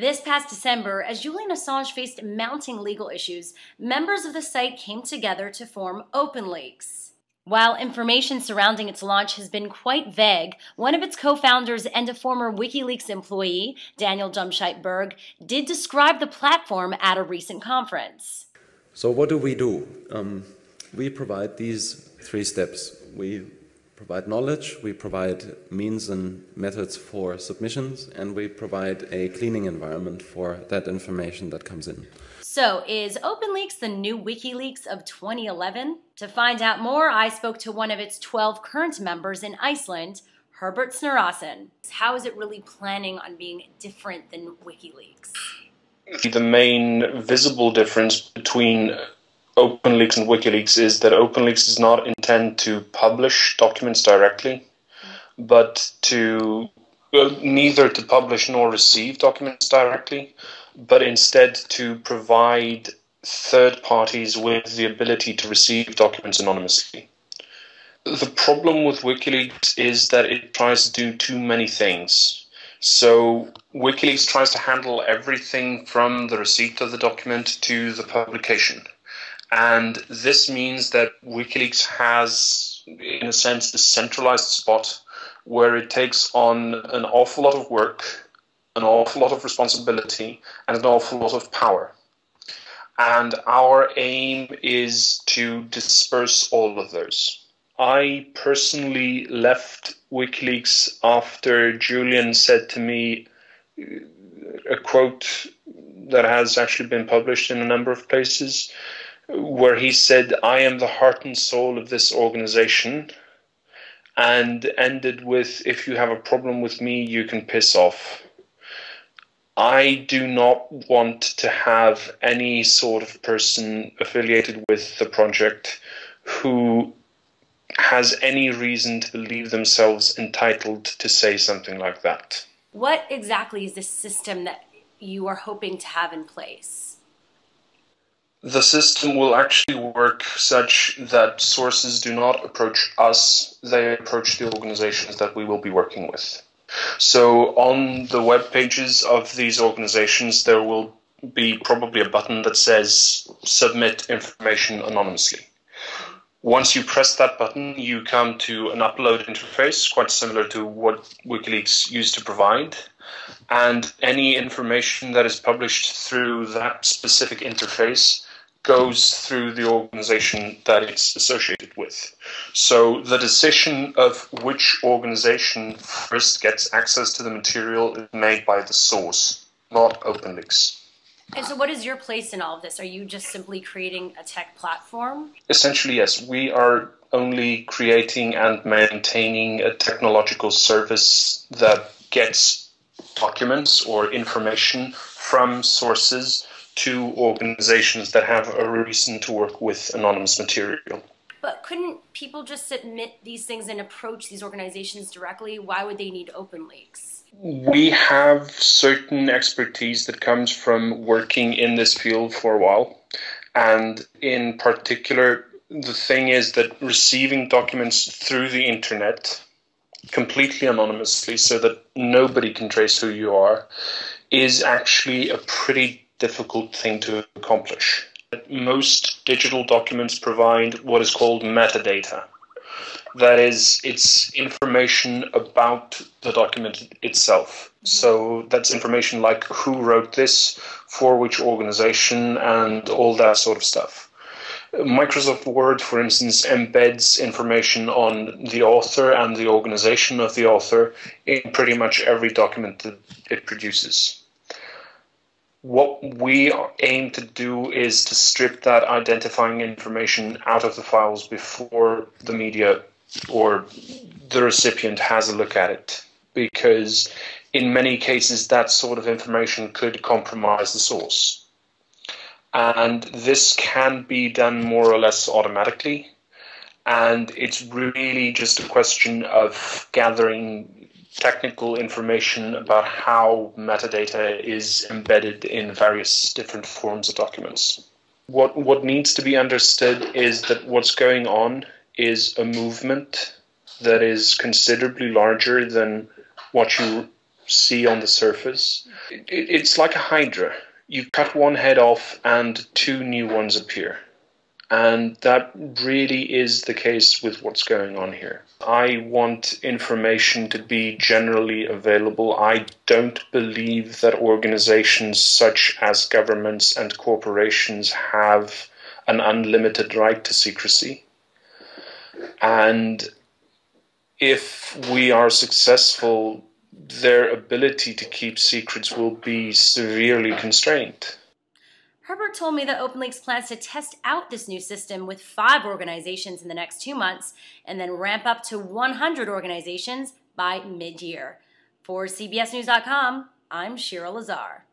This past December, as Julian Assange faced mounting legal issues, members of the site came together to form Openleaks. While information surrounding its launch has been quite vague, one of its co-founders and a former WikiLeaks employee, Daniel Jumscheid-Berg, did describe the platform at a recent conference. So what do? We provide these 3 steps. We provide knowledge, we provide means and methods for submissions, and we provide a cleaning environment for that information that comes in. So, is Openleaks the new WikiLeaks of 2011? To find out more, I spoke to one of its 12 current members in Iceland, Herbert Snorrason. How is it really planning on being different than WikiLeaks? The main visible difference between Openleaks and WikiLeaks is that Openleaks does not intend to publish documents directly, but neither to publish nor receive documents directly, but instead to provide third parties with the ability to receive documents anonymously. The problem with WikiLeaks is that it tries to do too many things. So WikiLeaks tries to handle everything from the receipt of the document to the publication. And this means that WikiLeaks has, in a sense, a centralized spot where it takes on an awful lot of work, an awful lot of responsibility, and an awful lot of power. And our aim is to disperse all of those. I personally left WikiLeaks after Julian said to me a quote that has actually been published in a number of places, where he said, "I am the heart and soul of this organization," and ended with, "If you have a problem with me, you can piss off." I do not want to have any sort of person affiliated with the project who has any reason to believe themselves entitled to say something like that. What exactly is the system that you are hoping to have in place? The system will actually work such that sources do not approach us, they approach the organizations that we will be working with. So on the web pages of these organizations, there will be probably a button that says submit information anonymously. Once you press that button, you come to an upload interface, quite similar to what WikiLeaks used to provide. And any information that is published through that specific interface goes through the organization that it's associated with. So the decision of which organization first gets access to the material is made by the source, not Openleaks. And so what is your place in all of this? Are you just simply creating a tech platform? Essentially, yes. We are only creating and maintaining a technological service that gets documents or information from sources to organizations that have a reason to work with anonymous material. But couldn't people just submit these things and approach these organizations directly? Why would they need Openleaks? We have certain expertise that comes from working in this field for a while. And in particular, the thing is that receiving documents through the internet completely anonymously so that nobody can trace who you are is actually a pretty difficult thing to accomplish. Most digital documents provide what is called metadata. That is, it's information about the document itself. So that's information like who wrote this, for which organization, and all that sort of stuff. Microsoft Word, for instance, embeds information on the author and the organization of the author in pretty much every document that it produces. What we aim to do is to strip that identifying information out of the files before the media or the recipient has a look at it, because in many cases that sort of information could compromise the source. And this can be done more or less automatically, and it's really just a question of gathering technical information about how metadata is embedded in various different forms of documents. What needs to be understood is that what's going on is a movement that is considerably larger than what you see on the surface. It's like a hydra. You cut one head off and two new ones appear. And that really is the case with what's going on here. I want information to be generally available. I don't believe that organizations such as governments and corporations have an unlimited right to secrecy. And if we are successful, their ability to keep secrets will be severely constrained. Herbert told me that Openleaks plans to test out this new system with 5 organizations in the next 2 months and then ramp up to 100 organizations by mid-year. For CBSNews.com, I'm Shira Lazar.